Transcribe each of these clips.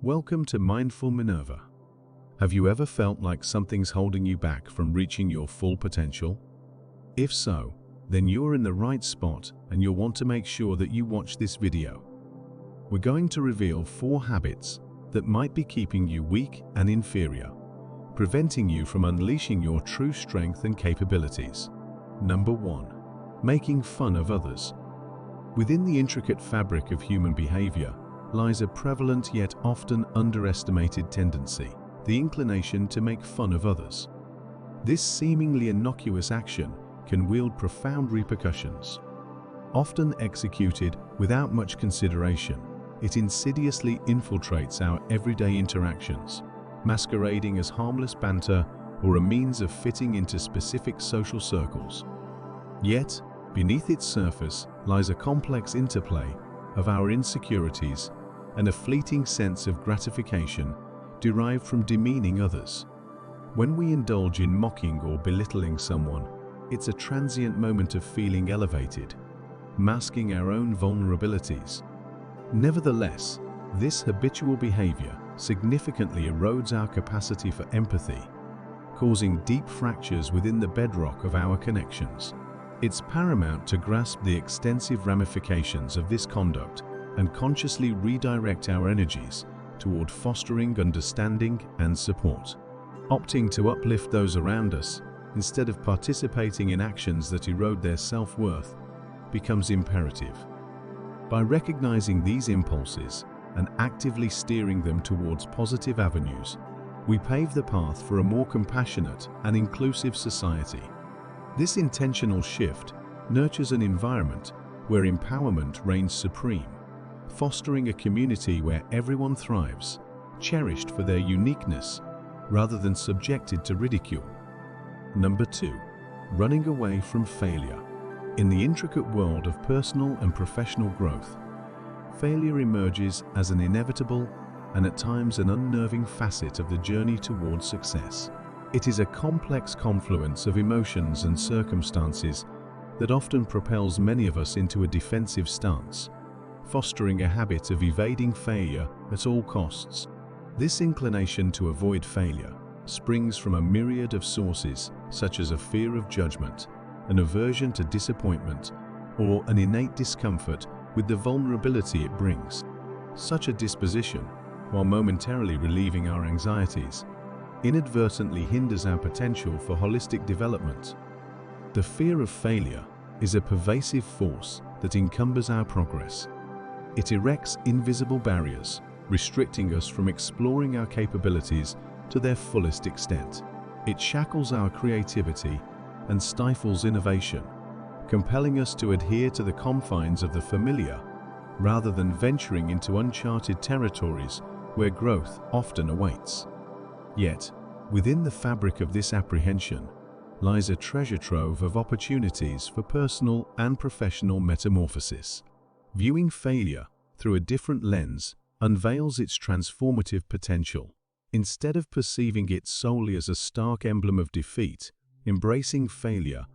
Welcome to Mindful Minerva. Have you ever felt like something's holding you back from reaching your full potential? If so, then you're in the right spot and you'll want to make sure that you watch this video. We're going to reveal 4 habits that might be keeping you weak and inferior, preventing you from unleashing your true strength and capabilities. Number 1. Making fun of others. Within the intricate fabric of human behavior lies a prevalent yet often underestimated tendency, the inclination to make fun of others. This seemingly innocuous action can wield profound repercussions. Often executed without much consideration, it insidiously infiltrates our everyday interactions, masquerading as harmless banter or a means of fitting into specific social circles. Yet, beneath its surface lies a complex interplay of our insecurities and a fleeting sense of gratification derived from demeaning others. When we indulge in mocking or belittling someone, it's a transient moment of feeling elevated, masking our own vulnerabilities. Nevertheless, this habitual behavior significantly erodes our capacity for empathy, causing deep fractures within the bedrock of our connections. It's paramount to grasp the extensive ramifications of this conduct and consciously redirect our energies toward fostering understanding and support. Opting to uplift those around us instead of participating in actions that erode their self-worth becomes imperative. By recognizing these impulses and actively steering them towards positive avenues, we pave the path for a more compassionate and inclusive society. This intentional shift nurtures an environment where empowerment reigns supreme, fostering a community where everyone thrives, cherished for their uniqueness rather than subjected to ridicule. Number 2. Running away from failure. In the intricate world of personal and professional growth, failure emerges as an inevitable and at times an unnerving facet of the journey towards success. It is a complex confluence of emotions and circumstances that often propels many of us into a defensive stance, fostering a habit of evading failure at all costs. This inclination to avoid failure springs from a myriad of sources, such as a fear of judgment, an aversion to disappointment, or an innate discomfort with the vulnerability it brings. Such a disposition, while momentarily relieving our anxieties, inadvertently hinders our potential for holistic development. The fear of failure is a pervasive force that encumbers our progress. It erects invisible barriers, restricting us from exploring our capabilities to their fullest extent. It shackles our creativity and stifles innovation, compelling us to adhere to the confines of the familiar rather than venturing into uncharted territories where growth often awaits. Yet, within the fabric of this apprehension lies a treasure trove of opportunities for personal and professional metamorphosis. Viewing failure through a different lens unveils its transformative potential. Instead of perceiving it solely as a stark emblem of defeat, embracing failure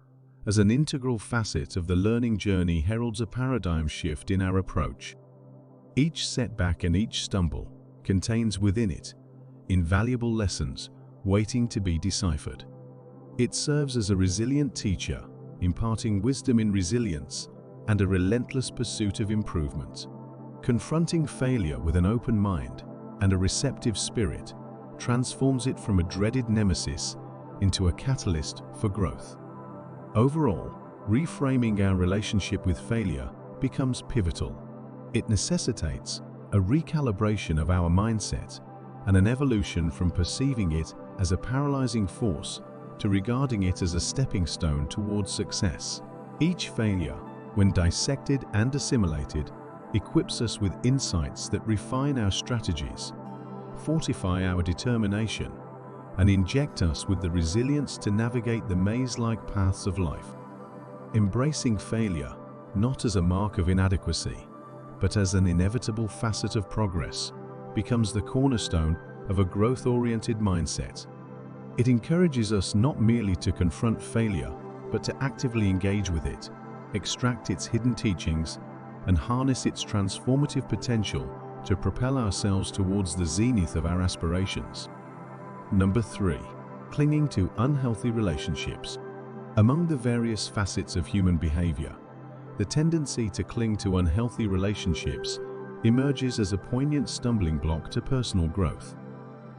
as an integral facet of the learning journey heralds a paradigm shift in our approach. Each setback and each stumble contains within it invaluable lessons waiting to be deciphered. It serves as a resilient teacher, imparting wisdom in resilience and a relentless pursuit of improvement. Confronting failure with an open mind and a receptive spirit transforms it from a dreaded nemesis into a catalyst for growth. Overall, reframing our relationship with failure becomes pivotal. It necessitates a recalibration of our mindset and an evolution from perceiving it as a paralyzing force to regarding it as a stepping stone towards success. Each failure, when dissected and assimilated, equips us with insights that refine our strategies, fortify our determination, and inject us with the resilience to navigate the maze-like paths of life. Embracing failure not as a mark of inadequacy, but as an inevitable facet of progress, becomes the cornerstone of a growth-oriented mindset. It encourages us not merely to confront failure, but to actively engage with it, extract its hidden teachings, and harness its transformative potential to propel ourselves towards the zenith of our aspirations. Number 3. Clinging to unhealthy relationships. Among the various facets of human behavior, the tendency to cling to unhealthy relationships emerges as a poignant stumbling block to personal growth.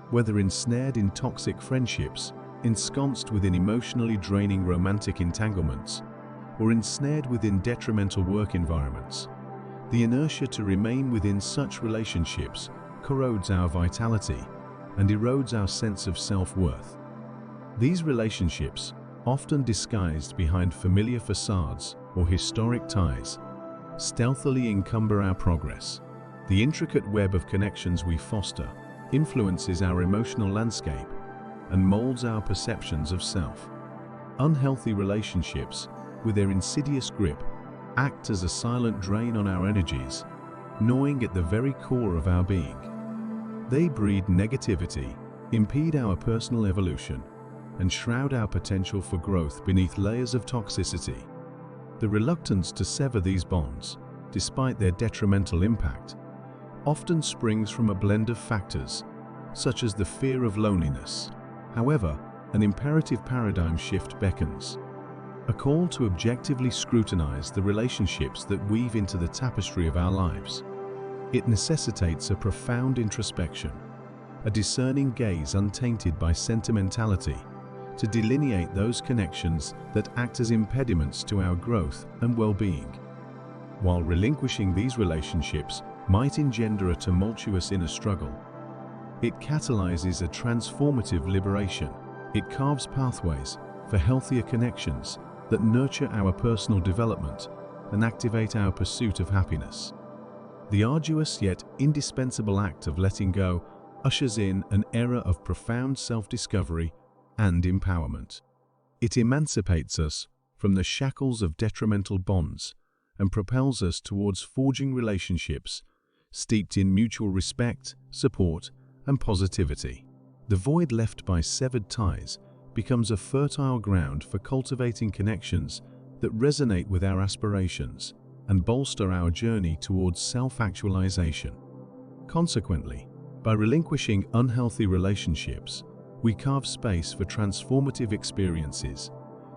Whether ensnared in toxic friendships, ensconced within emotionally draining romantic entanglements, or ensnared within detrimental work environments, the inertia to remain within such relationships corrodes our vitality and erodes our sense of self-worth. These relationships, often disguised behind familiar facades or historic ties, stealthily encumber our progress. The intricate web of connections we foster influences our emotional landscape and molds our perceptions of self. Unhealthy relationships, with their insidious grip, act as a silent drain on our energies, gnawing at the very core of our being. They breed negativity, impede our personal evolution, and shroud our potential for growth beneath layers of toxicity. The reluctance to sever these bonds, despite their detrimental impact, often springs from a blend of factors, such as the fear of loneliness. However, an imperative paradigm shift beckons. A call to objectively scrutinize the relationships that weave into the tapestry of our lives. It necessitates a profound introspection, a discerning gaze untainted by sentimentality, to delineate those connections that act as impediments to our growth and well-being. While relinquishing these relationships might engender a tumultuous inner struggle, it catalyzes a transformative liberation. It carves pathways for healthier connections that nurture our personal development and activate our pursuit of happiness. The arduous yet indispensable act of letting go ushers in an era of profound self-discovery and empowerment. It emancipates us from the shackles of detrimental bonds and propels us towards forging relationships steeped in mutual respect, support, and positivity. The void left by severed ties becomes a fertile ground for cultivating connections that resonate with our aspirations and bolster our journey towards self-actualization. Consequently, by relinquishing unhealthy relationships, we carve space for transformative experiences,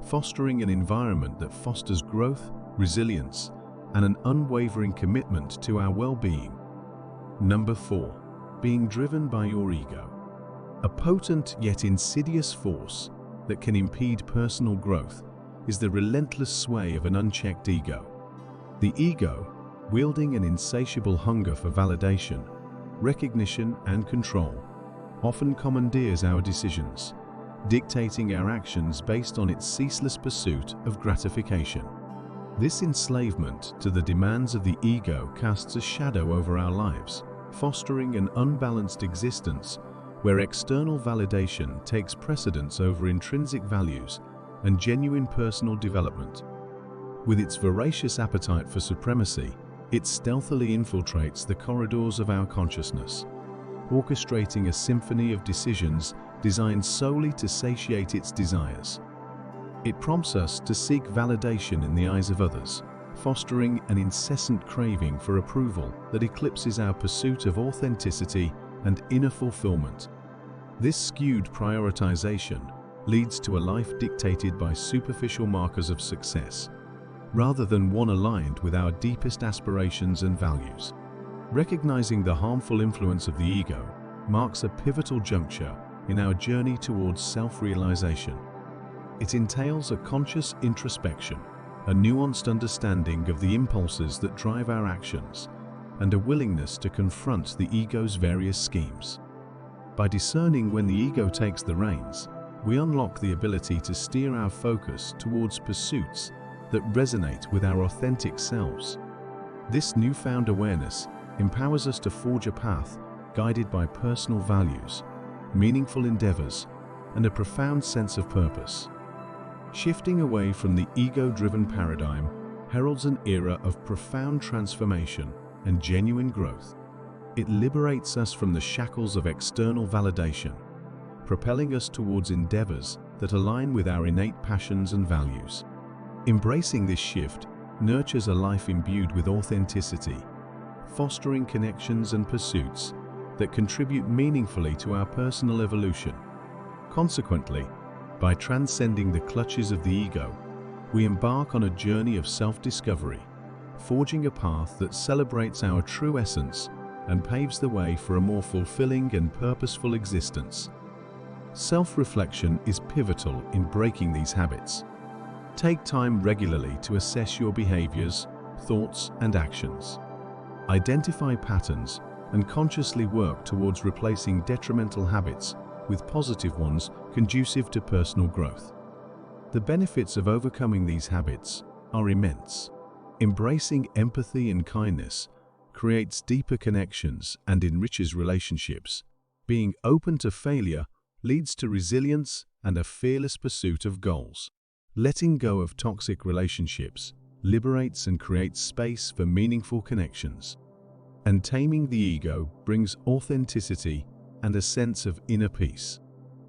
fostering an environment that fosters growth, resilience, and an unwavering commitment to our well-being. Number 4. Being driven by your ego. A potent yet insidious force that can impede personal growth is the relentless sway of an unchecked ego. The ego, wielding an insatiable hunger for validation, recognition, and control, often commandeers our decisions, dictating our actions based on its ceaseless pursuit of gratification. This enslavement to the demands of the ego casts a shadow over our lives, fostering an unbalanced existence where external validation takes precedence over intrinsic values and genuine personal development. With its voracious appetite for supremacy, it stealthily infiltrates the corridors of our consciousness, orchestrating a symphony of decisions designed solely to satiate its desires. It prompts us to seek validation in the eyes of others, fostering an incessant craving for approval that eclipses our pursuit of authenticity and inner fulfillment. This skewed prioritization leads to a life dictated by superficial markers of success, rather than one aligned with our deepest aspirations and values. Recognizing the harmful influence of the ego marks a pivotal juncture in our journey towards self-realization. It entails a conscious introspection, a nuanced understanding of the impulses that drive our actions, and a willingness to confront the ego's various schemes. By discerning when the ego takes the reins, we unlock the ability to steer our focus towards pursuits that resonate with our authentic selves. This newfound awareness empowers us to forge a path guided by personal values, meaningful endeavors, and a profound sense of purpose. Shifting away from the ego-driven paradigm heralds an era of profound transformation and genuine growth. It liberates us from the shackles of external validation, propelling us towards endeavors that align with our innate passions and values. Embracing this shift nurtures a life imbued with authenticity, fostering connections and pursuits that contribute meaningfully to our personal evolution. Consequently, by transcending the clutches of the ego, we embark on a journey of self-discovery, forging a path that celebrates our true essence and paves the way for a more fulfilling and purposeful existence. Self-reflection is pivotal in breaking these habits. Take time regularly to assess your behaviors, thoughts, and actions. Identify patterns and consciously work towards replacing detrimental habits with positive ones conducive to personal growth. The benefits of overcoming these habits are immense. Embracing empathy and kindness creates deeper connections and enriches relationships. Being open to failure leads to resilience and a fearless pursuit of goals. Letting go of toxic relationships liberates and creates space for meaningful connections. And taming the ego brings authenticity and a sense of inner peace.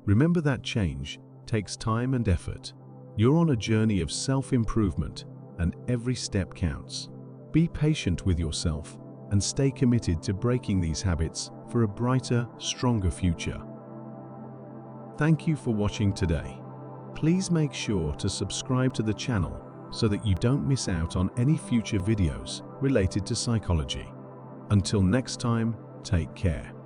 Remember that change takes time and effort. You're on a journey of self-improvement, and every step counts. Be patient with yourself and stay committed to breaking these habits for a brighter, stronger future. Thank you for watching today. Please make sure to subscribe to the channel so that you don't miss out on any future videos related to psychology. Until next time, take care.